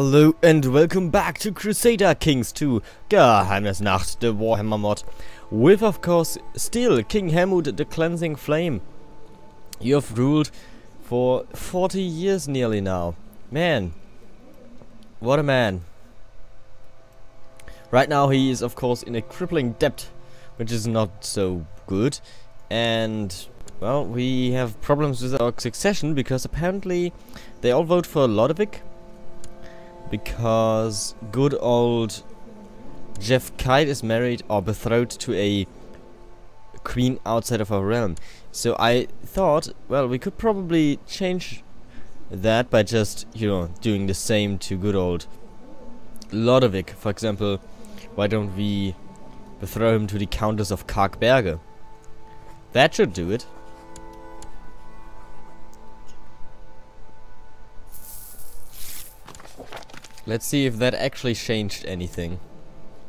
Hello and welcome back to Crusader Kings 2 Geheimnisnacht, the Warhammer mod, with of course still King Helmut the Cleansing Flame. You have ruled for 40 years nearly now. Man, what a man. Right now he is of course in a crippling debt, which is not so good, and well, we have problems with our succession because apparently they all vote for Lodewijk. Because good old Jeff Kite is married or betrothed to a queen outside of our realm. So I thought, well, we could probably change that by just, you know, doing the same to good old Lodewijk. For example, why don't we betroth him to the Countess of Karkberge? That should do it. Let's see if that actually changed anything.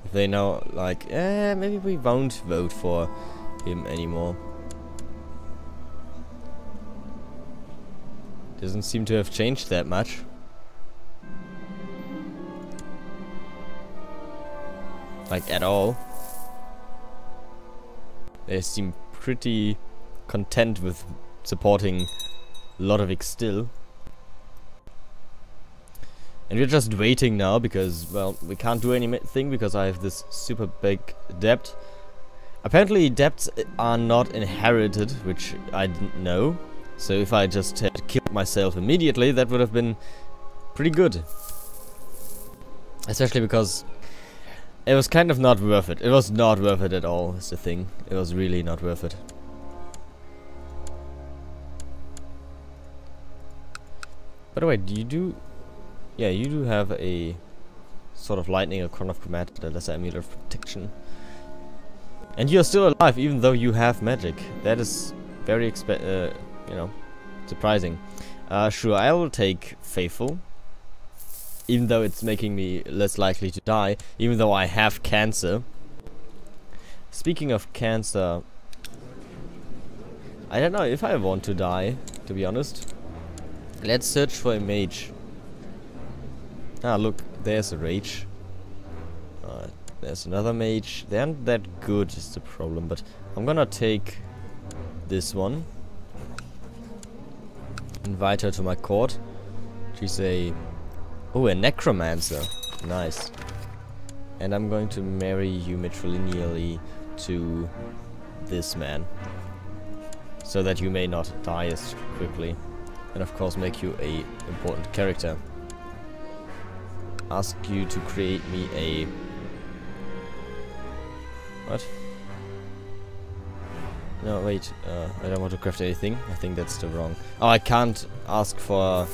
If they know, like, maybe we won't vote for him anymore. Doesn't seem to have changed that much. Like, at all. They seem pretty content with supporting Lodewijk still. And we're just waiting now because, well, we can't do anything because I have this super big debt. Apparently debts are not inherited, which I didn't know. So if I just had killed myself immediately, that would have been pretty good. Especially because it was kind of not worth it. It was not worth it at all, is the thing. It was really not worth it. By the way, do you do... Yeah, you do have a sort of lightning, a crown of command, a lesser amulet of protection. And you're still alive, even though you have magic. That is very you know, surprising. Sure, I will take Faithful. Even though it's making me less likely to die. Even though I have cancer. Speaking of cancer, I don't know if I want to die, to be honest. Let's search for a mage. Ah, look, there's a rage. There's another mage. They aren't that good, is the problem, but I'm gonna take this one. Invite her to my court. She's a... Oh, a necromancer. Nice. And I'm going to marry you matrilineally to this man. So that you may not die as quickly. And of course make you a important character. Ask you to create me a... What? No, wait, I don't want to craft anything. I think that's the wrong... Oh, I can't ask for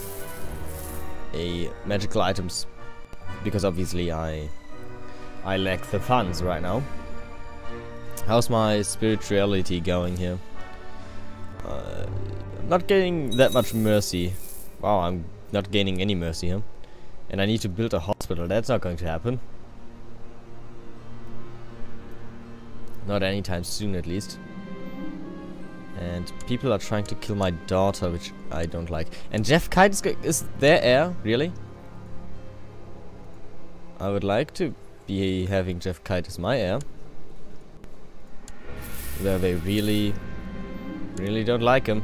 a magical items because obviously I lack the funds right now. How's my spirituality going here? I'm not getting that much mercy. Wow, I'm not gaining any mercy here. And I need to build a hospital. That's not going to happen. Not anytime soon, at least. And people are trying to kill my daughter, which I don't like. And Jeff Kite is their heir, really? I would like to be having Jeff Kite as my heir. Though they really don't like him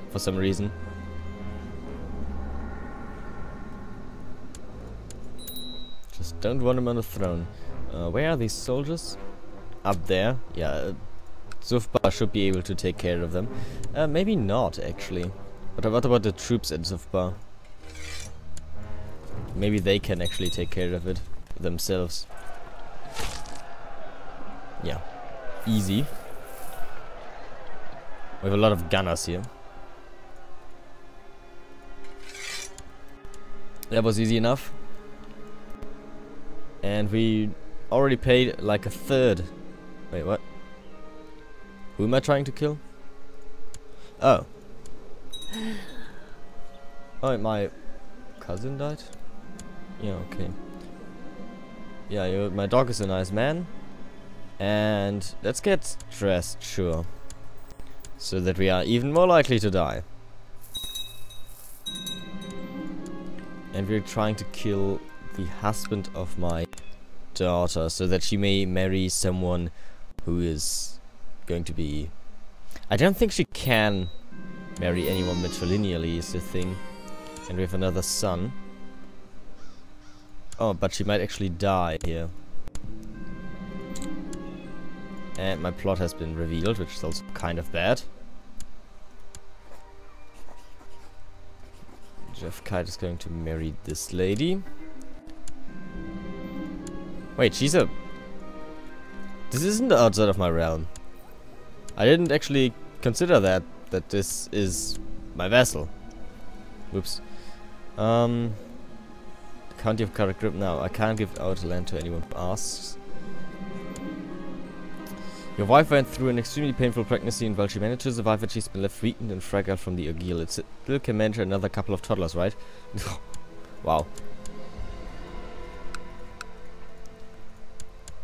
for some reason. Just don't want him on the throne. Where are these soldiers? Up there. Yeah, Zufbar should be able to take care of them. Maybe not, actually. But what about the troops at Zufbar? Maybe they can actually take care of it themselves. Yeah. Easy. We have a lot of gunners here. That was easy enough. And we already paid like a third. Wait, what? Who am I trying to kill? Oh. Oh, my cousin died? Yeah, okay. Yeah, my dog is a nice man. And let's get dressed, sure. So that we are even more likely to die. And we're trying to kill the husband of my daughter, so that she may marry someone who is going to be... I don't think she can marry anyone matrilineally is the thing. And we have another son. Oh, but she might actually die here. And my plot has been revealed, which is also kind of bad. Jeff Kite is going to marry this lady. Wait, she's a... This isn't outside of my realm. I didn't actually consider that this is my vassal. Whoops. County of Carrick Grip. Now, I can't give out land to anyone who asks. Your wife went through an extremely painful pregnancy, and while she managed to survive it, she's been left weakened and fragile from the ordeal. It still can manage another couple of toddlers, right? Wow.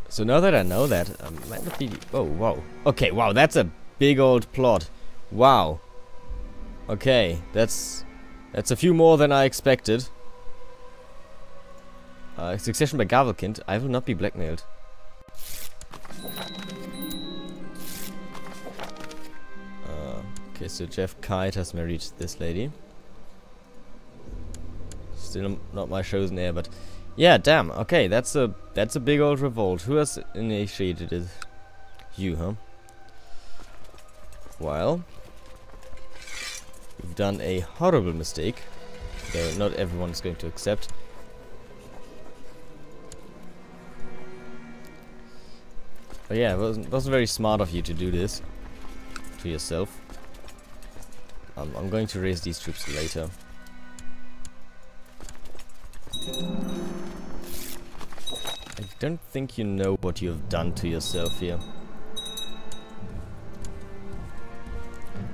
So now that I know that, might not be... Oh, wow. Okay, wow, that's a big old plot. Wow. Okay, that's a few more than I expected. Succession by Gavelkind. I will not be blackmailed. Okay, so Jeff Kite has married this lady. Still not my chosen heir, but yeah, damn. Okay, that's a big old revolt. Who has initiated it? You, huh? Well, you've done a horrible mistake, though not everyone is going to accept. But yeah, it wasn't very smart of you to do this to yourself. I'm going to raise these troops later. I don't think you know what you have done to yourself here.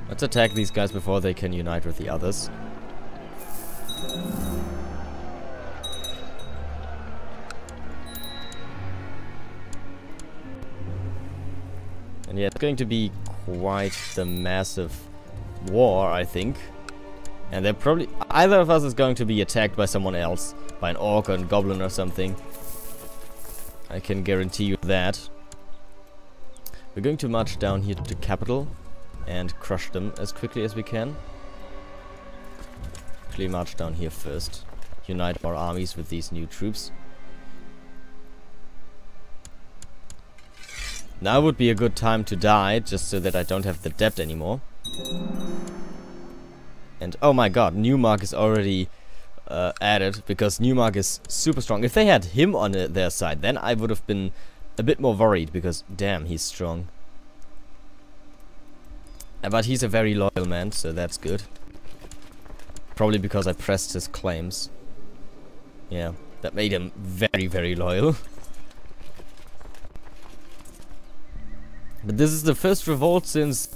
Let's attack these guys before they can unite with the others. And yeah, it's going to be quite the massive war, I think. And they're probably... Either of us is going to be attacked by someone else. By an orc or a goblin or something. I can guarantee you that. We're going to march down here to the capital and crush them as quickly as we can. Actually, march down here first. Unite our armies with these new troops. Now would be a good time to die, just so that I don't have the debt anymore. And oh my god, Newmark is already added, because Newmark is super strong. If they had him on their side, then I would have been a bit more worried, because damn, he's strong. But he's a very loyal man, so that's good. Probably because I pressed his claims. Yeah, that made him very, very loyal. But this is the first revolt since,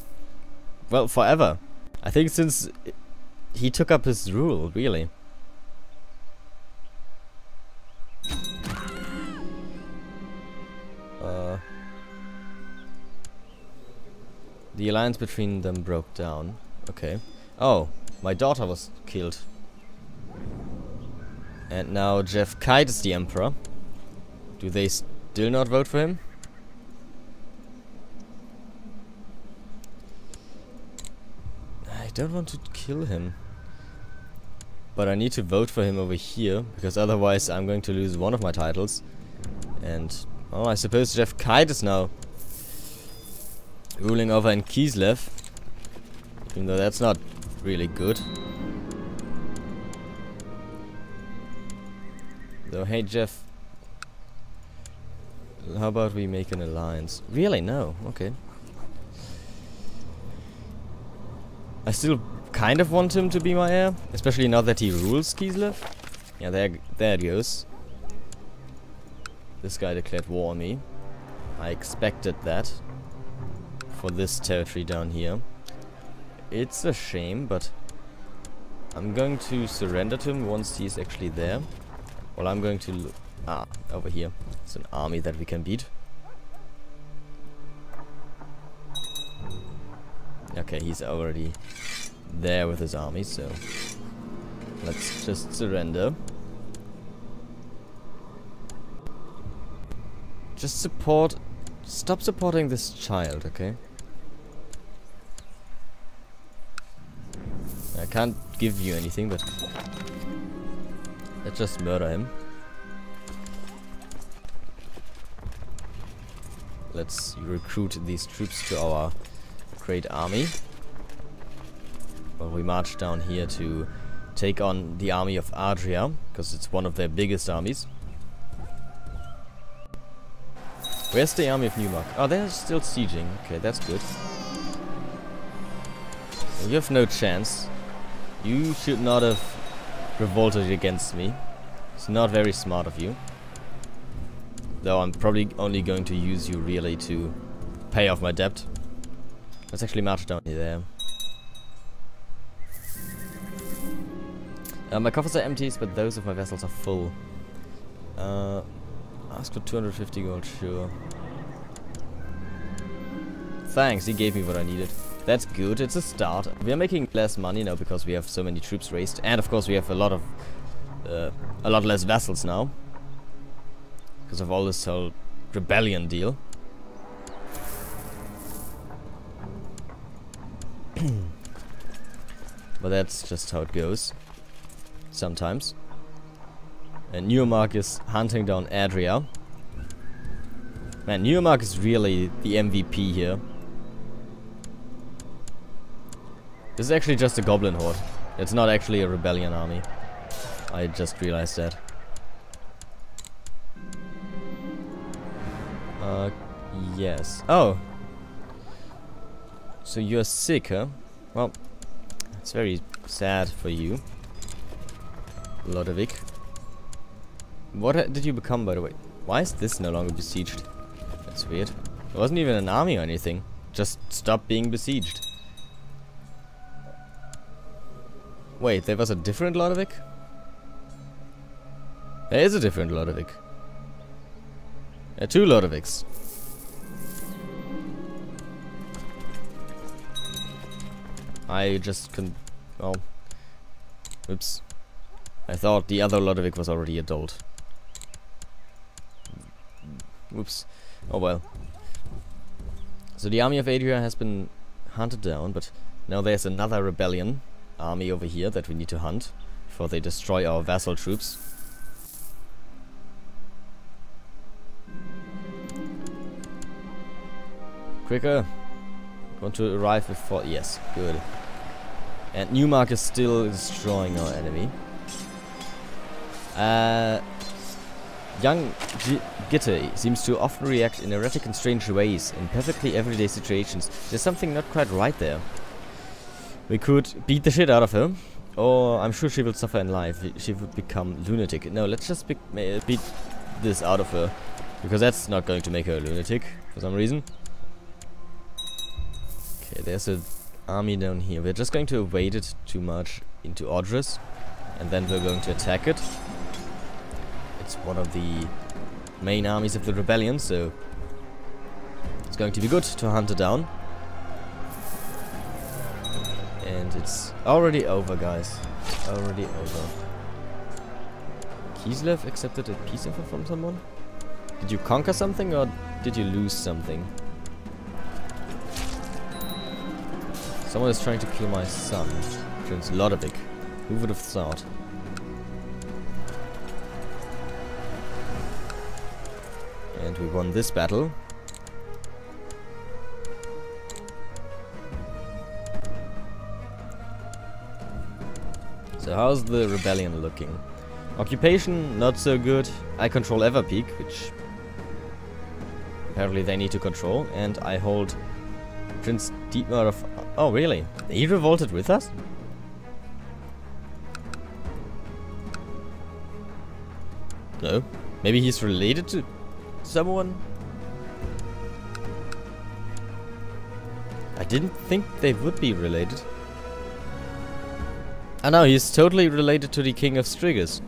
well, forever. I think since he took up his rule, really. The alliance between them broke down. Okay. Oh, my daughter was killed. And now Jeff Kite is the emperor. Do they still not vote for him? I don't want to kill him. But I need to vote for him over here, because otherwise I'm going to lose one of my titles. And, oh, I suppose Jeff Kite is now ruling over in Kislev. Even though that's not really good. So, hey Jeff. How about we make an alliance? Really? No. Okay. I still kind of want him to be my heir, especially now that he rules Kislev. Yeah, there it goes. This guy declared war on me. I expected that for this territory down here. It's a shame, but I'm going to surrender to him once he's actually there. Well, I'm going to over here. It's an army that we can beat. Okay, he's already there with his army, so let's just surrender. Just support... Stop supporting this child, okay? I can't give you anything, but... Let's just murder him. Let's recruit these troops to our great army. Well, we march down here to take on the army of Adria, because it's one of their biggest armies. Where's the army of Newmark? Oh, they're still sieging. Okay, that's good. You have no chance. You should not have revolted against me. It's not very smart of you. Though I'm probably only going to use you really to pay off my debt. Let's actually march down here. My coffers are empty, but those of my vessels are full. Ask for 250 gold, sure. Thanks, he gave me what I needed. That's good, it's a start. We are making less money now because we have so many troops raised. And of course we have a lot less vessels now. Because of all this whole rebellion deal. But that's just how it goes. Sometimes. And Newmark is hunting down Adria. Man, Newmark is really the MVP here. This is actually just a goblin horde. It's not actually a rebellion army. I just realized that. Yes. Oh! So you're sick, huh? Well, it's very sad for you. Lodovic. What did you become, by the way? Why is this no longer besieged? That's weird. It wasn't even an army or anything. Just stopped being besieged. Wait, there was a different Lodovic? There is a different Lodovic. There are two Lodovics. I just can... Oh. Oops. I thought the other Lodovic was already adult. Whoops. Oh well. So the army of Adria has been hunted down, but now there's another rebellion army over here that we need to hunt before they destroy our vassal troops. Quicker! Want to arrive before... Yes, good. And Newmark is still destroying our enemy. Young Gitte seems to often react in erratic and strange ways in perfectly everyday situations. There's something not quite right there. We could beat the shit out of her, or I'm sure she will suffer in life. She would become lunatic. No, let's just beat this out of her, because that's not going to make her a lunatic for some reason. Okay, there's an army down here. We're just going to wait it to march into Odris, and then we're going to attack it. It's one of the main armies of the rebellion, so it's going to be good to hunt it down. And it's already over, guys. Already over. Kislev accepted a peace offer from someone? Did you conquer something or did you lose something? Someone is trying to kill my son, Prince Lodovic. Who would have thought? And we won this battle. So how's the rebellion looking? Occupation, not so good. I control Everpeak, which apparently they need to control. And I hold Prince Dietmar of... Oh, really? He revolted with us? No. Maybe he's related to someone? I didn't think they would be related. Ah no, he's totally related to the King of Strigas,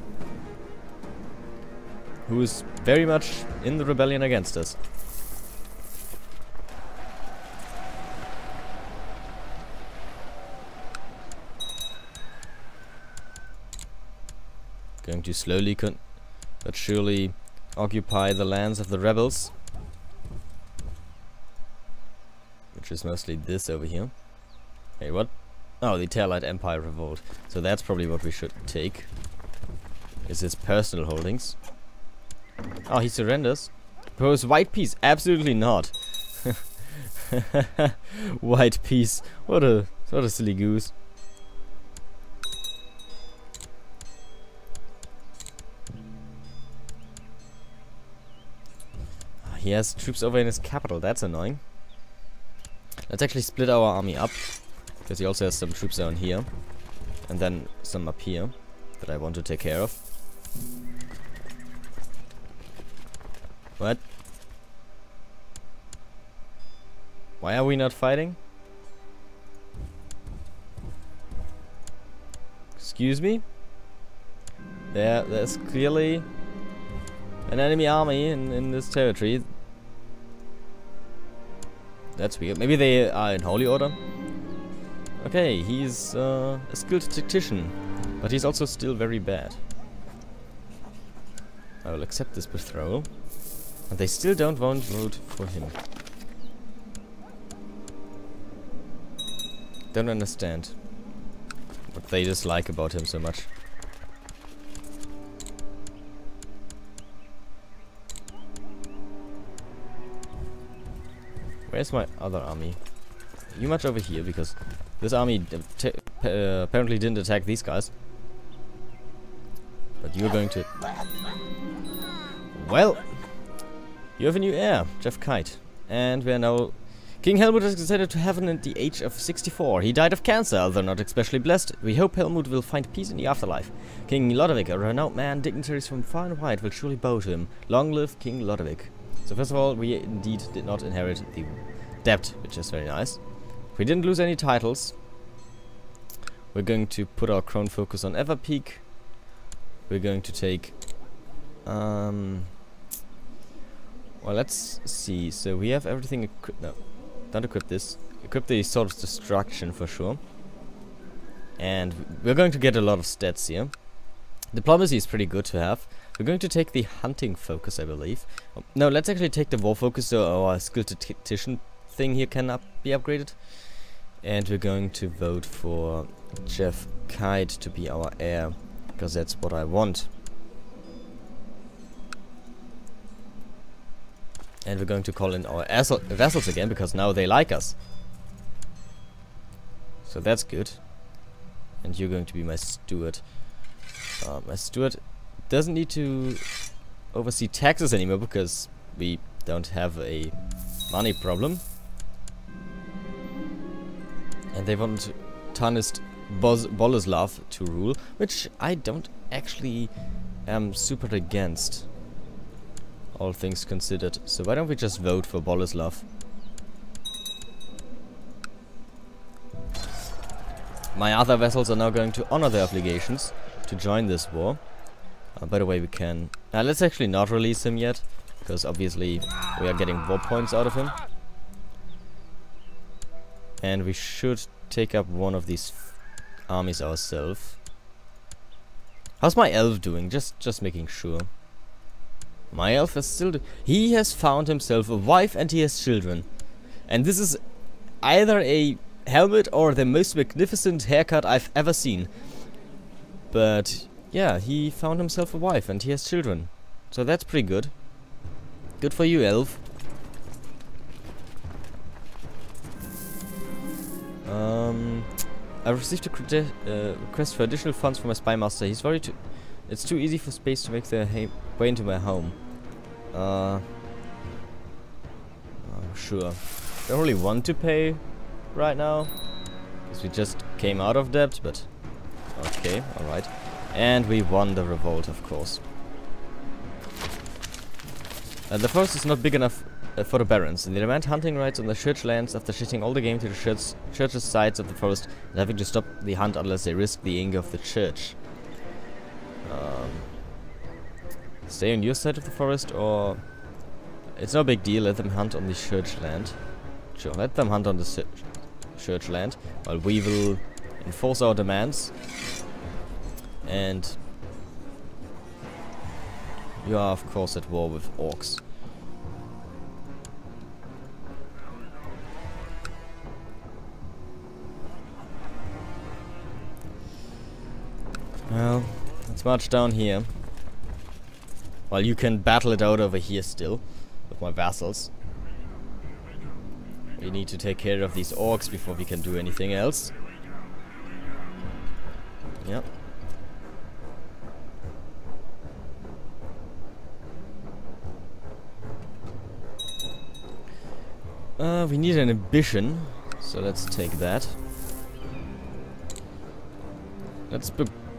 who is very much in the rebellion against us. Going to slowly but surely occupy the lands of the rebels. which is mostly this over here. Hey, what? Oh, the Terlite Empire Revolt. So that's probably what we should take. Is his personal holdings. Oh, he surrenders. Propose white peace? Absolutely not. White peace. What a silly goose. He has troops over in his capital. That's annoying. Let's actually split our army up, because he also has some troops down here, and then some up here that I want to take care of. What? Why are we not fighting? Excuse me? There's clearly an enemy army in this territory. That's weird. Maybe they are in holy order. Okay, he's a skilled tactician, but he's also still very bad. I will accept this betrothal. And they still don't want to vote for him. Don't understand what they dislike about him so much. Where's my other army? You march over here, because this army apparently didn't attack these guys. But you're going to... Well, you have a new heir, Jeff Kite. And we are now... King Helmut has ascended to heaven at the age of 64. He died of cancer, although not especially blessed. We hope Helmut will find peace in the afterlife. King Lodewijk, a renowned man, dignitaries from far and wide will surely bow to him. Long live King Lodewijk. So first of all, we indeed did not inherit the debt, which is very nice. We didn't lose any titles. We're going to put our crown focus on Everpeak. We're going to take... well, let's see. So we have everything equipped. No, don't equip this. Equip the Sword of Destruction for sure. And we're going to get a lot of stats here. Diplomacy is pretty good to have. We're going to take the hunting focus, I believe. No, let's actually take the war focus, so our skilled tactician thing here can be upgraded. And we're going to vote for Jeff Kite to be our heir, because that's what I want. And we're going to call in our vassals again, because now they like us. So that's good. And you're going to be my steward. My steward doesn't need to oversee taxes anymore, because we don't have a money problem. And they want Tanist Boleslav to rule, which I don't actually am super against, all things considered. So why don't we just vote for Boleslav? My other vassals are now going to honor their obligations to join this war. By the way, we can... let's actually not release him yet, because obviously we are getting war points out of him. And we should take up one of these armies ourselves. How's my elf doing? Just making sure. My elf is still... He has found himself a wife and he has children. And this is either a helmet or the most magnificent haircut I've ever seen. But yeah, he found himself a wife and he has children. So that's pretty good. Good for you, elf. I received a request for additional funds from my spy master. He's worried it's too easy for space to make their way into my home. Sure. Don't really want to pay right now, because we just came out of debt, but okay, alright. And we won the revolt, of course. The forest is not big enough for the barons, and they demand hunting rights on the church lands after shifting all the game to the church's sides of the forest and having to stop the hunt unless they risk the anger of the church. Stay on your side of the forest, or... It's no big deal, let them hunt on the church land. Sure, let them hunt on the church land, while we will enforce our demands. And... you are, of course, at war with orcs. Let's march down here. While you can battle it out over here still with my vassals. We need to take care of these orcs before we can do anything else. Yep. We need an ambition, so let's take that.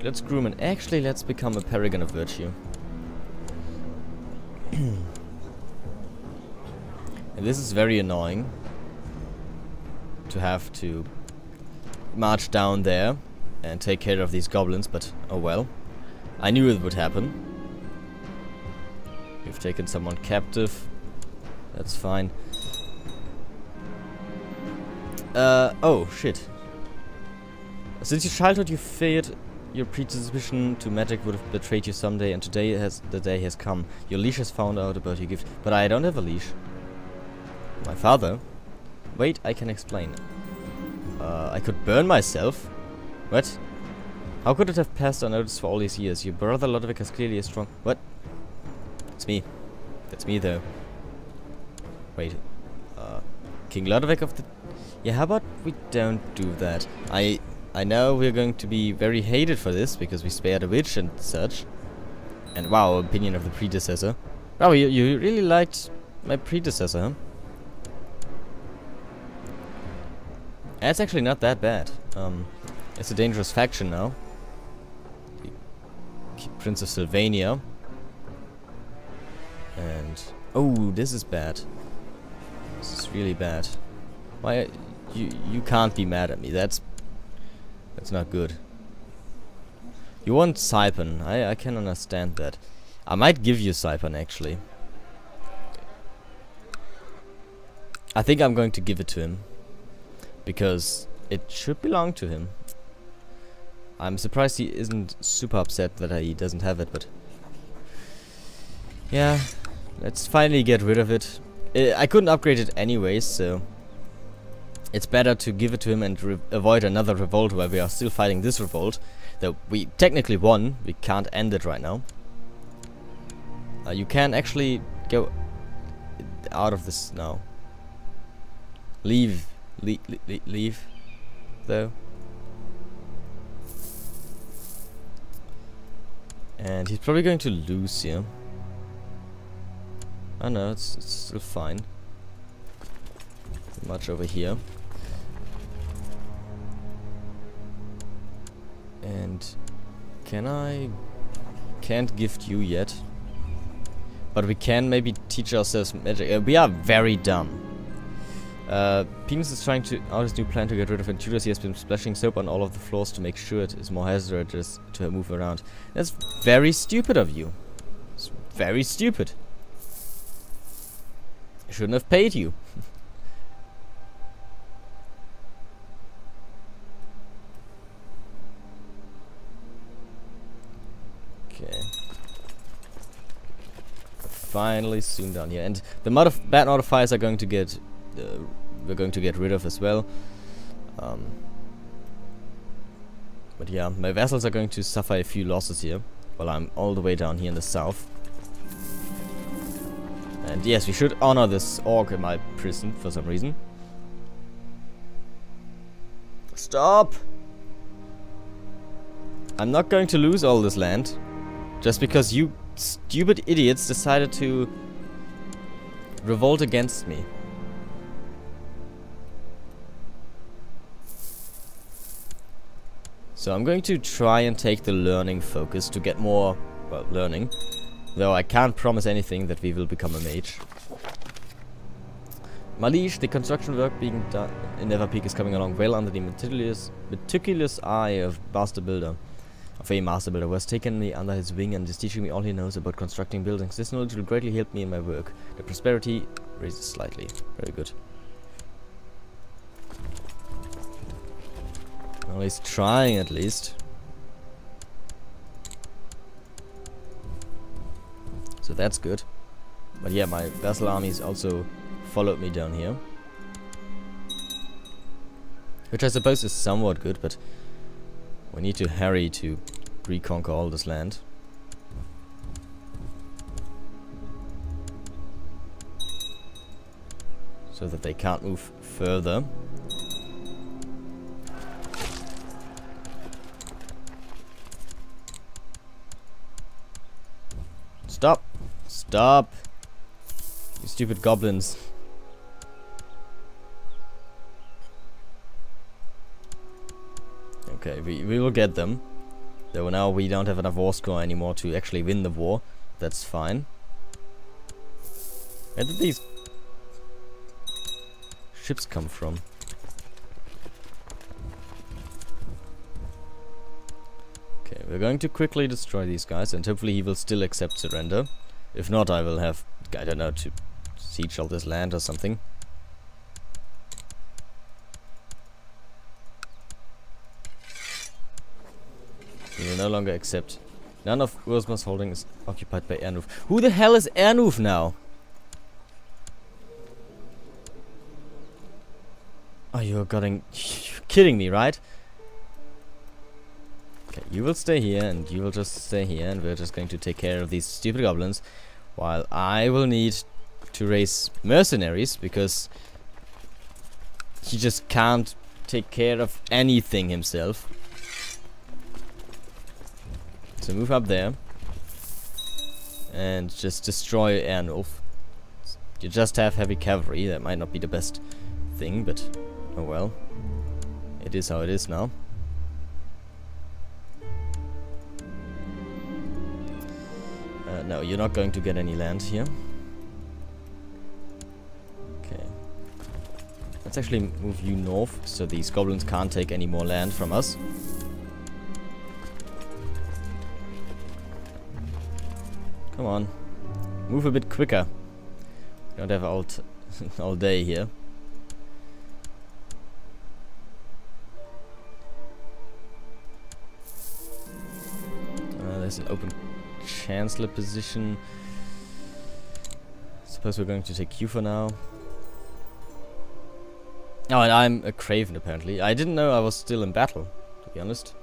Let's groom and actually let's become a paragon of virtue. And this is very annoying to have to march down there and take care of these goblins, but oh well. I knew it would happen. We've taken someone captive. That's fine. Oh shit. Since your childhood you feared your predisposition to magic would have betrayed you someday, and today the day has come. Your leash has found out about your gift. But I don't have a leash. My father? Wait, I can explain. I could burn myself? What? How could it have passed unnoticed for all these years? Your brother Lodovick has clearly a strong... What? It's me. That's me though. Wait. King Lodovick of the... Yeah, how about we don't do that? I know we're going to be very hated for this, because we spared a witch and such. And wow, opinion of the predecessor. Wow, you really liked my predecessor, huh? It's actually not that bad. It's a dangerous faction now. Prince of Sylvania. And... oh, this is bad. This is really bad. Why... You can't be mad at me. That's not good. You want Saipan. I can understand that. I might give you Saipan actually. I think I'm going to give it to him. Because it should belong to him. I'm surprised he isn't super upset that he doesn't have it, but... yeah, let's finally get rid of it. I couldn't upgrade it anyways, so... it's better to give it to him and avoid another revolt where we are still fighting this revolt. Though we technically won, we can't end it right now. You can actually go out of this now. Leave, though. And he's probably going to lose here. Oh no, it's still fine. Much over here. And can't gift you yet. But we can maybe teach ourselves magic. We are very dumb. Penis is trying to out his new plan to get rid of intruders. He has been splashing soap on all of the floors to make sure it is more hazardous to move around. That's very stupid of you. It's very stupid. I shouldn't have paid you. Okay. Finally soon down here, and the bad modifiers are going to get we're going to get rid of as well. But yeah, my vassals are going to suffer a few losses here while I'm all the way down here in the south. And yes, we should honor this orc in my prison for some reason. Stop! I'm not going to lose all this land just because you stupid idiots decided to revolt against me. So I'm going to try and take the learning focus to get more, well, learning. Though I can't promise anything that we will become a mage. Malish, the construction work being done in Neverpeak is coming along well under the meticulous eye of Master Builder. Of a Master Builder who has taken me under his wing and is teaching me all he knows about constructing buildings. This knowledge will greatly help me in my work. The prosperity raises slightly. Very good. Well, he's trying at least. So that's good. But yeah, my vassal armies also followed me down here. Which I suppose is somewhat good, but we need to hurry to reconquer all this land. So that they can't move further. Stop! Stop! You stupid goblins. Okay, we will get them. Though now we don't have enough war score anymore to actually win the war. That's fine. Where did these ships come from? Okay, we're going to quickly destroy these guys, and hopefully he will still accept surrender. If not, I will have, I don't know, to siege all this land or something. He will no longer accept. None of Ursma's holding is occupied by Ernulf. Who the hell is Ernulf now? Oh, you're kidding me, right? Okay, you will stay here, and you will just stay here, and we're just going to take care of these stupid goblins, while I will need to raise mercenaries, because he just can't take care of anything himself. So move up there, and just destroy Ernulf. You just have heavy cavalry, that might not be the best thing, but oh well. It is how it is now. No, you're not going to get any land here. Okay. Let's actually move you north, so these goblins can't take any more land from us. Come on. Move a bit quicker. We don't have all day here. There's an open chancellor position. Suppose we're going to take you for now. Oh, and I'm a craven apparently. I didn't know I was still in battle, to be honest.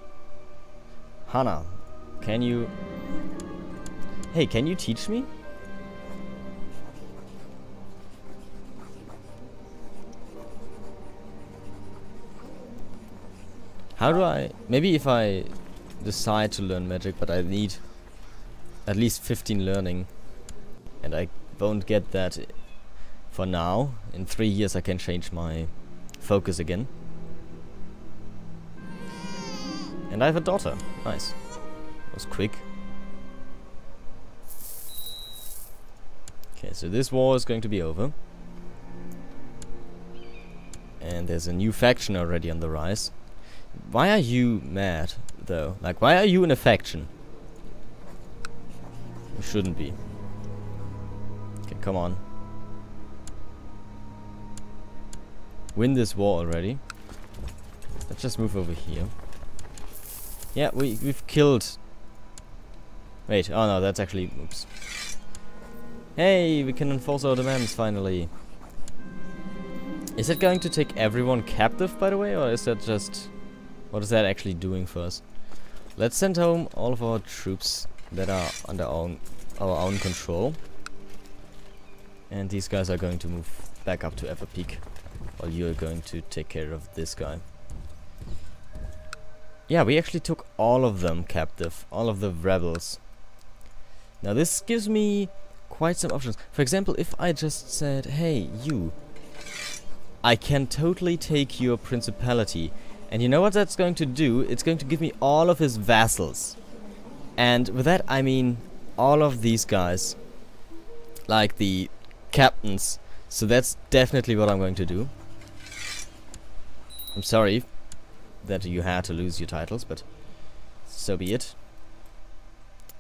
Hannah, can you... Hey, can you teach me? How do I... Maybe if I decide to learn magic, but I need at least 15 learning, and I won't get that for now. In 3 years I can change my focus again. And I have a daughter. Nice. That was quick. Okay, so this war is going to be over. And there's a new faction already on the rise. Why are you mad, though? Like, why are you in a faction? You shouldn't be. Okay, come on. Win this war already. Let's just move over here. Yeah, we've killed... Wait, oh no, that's actually... Oops. Hey, we can enforce our demands, finally. Is it going to take everyone captive, by the way? Or is that just... What is that actually doing for us? Let's send home all of our troops that are under our own control. And these guys are going to move back up to Everpeak, while you're going to take care of this guy. Yeah, we actually took all of them captive, all of the rebels. Now this gives me quite some options. For example, if I just said, hey, you, I can totally take your principality. And you know what that's going to do? It's going to give me all of his vassals. And with that I mean all of these guys. Like the captains. So that's definitely what I'm going to do. I'm sorry that you had to lose your titles, but so be it.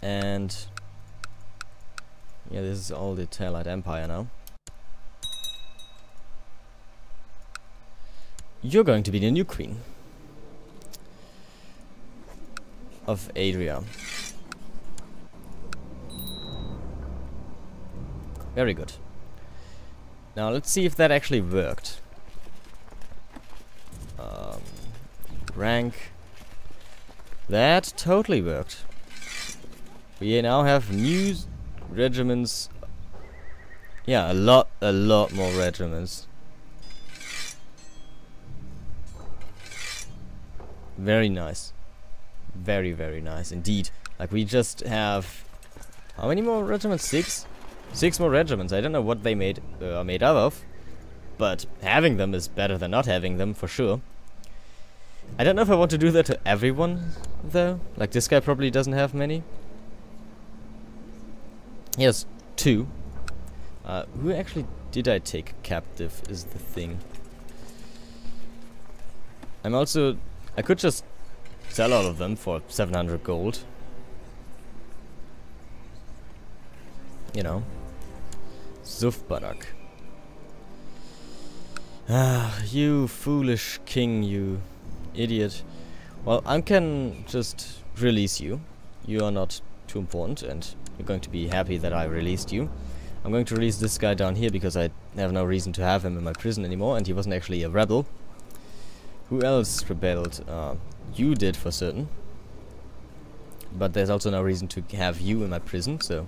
And yeah, this is all the Tailite Empire now. You're going to be the new queen of Adria. Very good. Now let's see if that actually worked. Rank. That totally worked. We now have new regiments. Yeah, a lot more regiments. Very nice. Very, very nice indeed. Like, we just have... How many more regiments? 6? 6 more regiments. I don't know what they are made up of. But having them is better than not having them, for sure. I don't know if I want to do that to everyone, though. Like, this guy probably doesn't have many. He has 2. Who actually did I take captive is the thing. I could just sell all of them for 700 gold. You know. Zufbarak. Ah, you foolish king, you idiot. Well, I can just release you. You are not too important, and you're going to be happy that I released you. I'm going to release this guy down here because I have no reason to have him in my prison anymore, and he wasn't actually a rebel. Who else rebelled? You did for certain. But there's also no reason to have you in my prison, so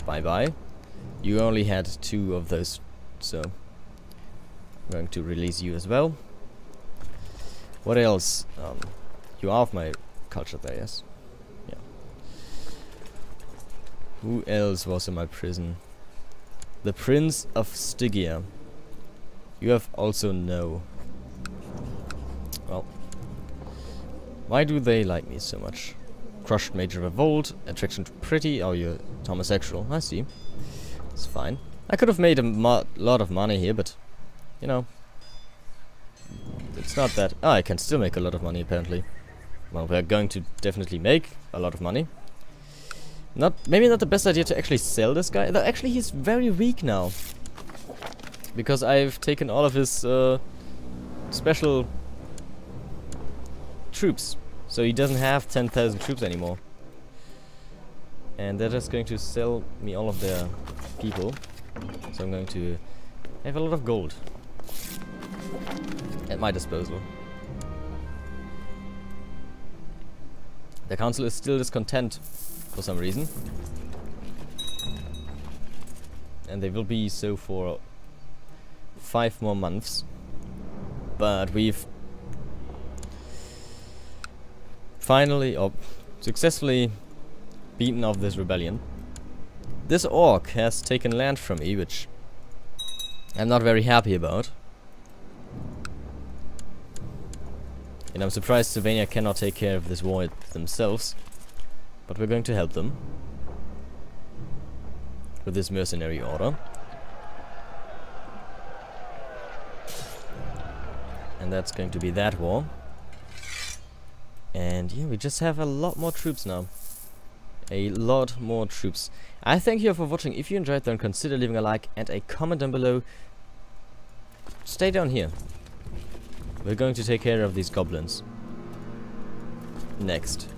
bye-bye. You only had 2 of those, so I'm going to release you as well. What else? You are of my culture there, yes? Yeah. Who else was in my prison? The Prince of Stygia. You have also no. Well, why do they like me so much? Crushed Major Revolt, attraction to pretty. Oh, you're homosexual. I see. It's fine. I could have made a lot of money here, but you know, it's not that. Oh, I can still make a lot of money apparently. Well, we're going to definitely make a lot of money. Maybe not the best idea to actually sell this guy. Though actually, he's very weak now because I've taken all of his special troops, so he doesn't have 10,000 troops anymore, and they're just going to sell me all of their people, so I'm going to have a lot of gold at my disposal. The council is still discontent for some reason, and they will be so for 5 more months, but we've finally, or successfully, beaten off this rebellion. This orc has taken land from me, which I'm not very happy about. And I'm surprised Sylvania cannot take care of this war themselves. But we're going to help them with this mercenary order. And that's going to be that war. And yeah, we just have a lot more troops now. A lot more troops. I thank you for watching. If you enjoyed, then consider leaving a like and a comment down below. Stay down here. We're going to take care of these goblins next.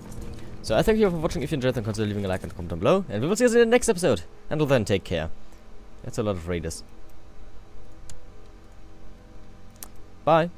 So I thank you for watching. If you enjoyed, then consider leaving a like and a comment down below. And we will see you in the next episode. Until then, take care. That's a lot of raiders. Bye.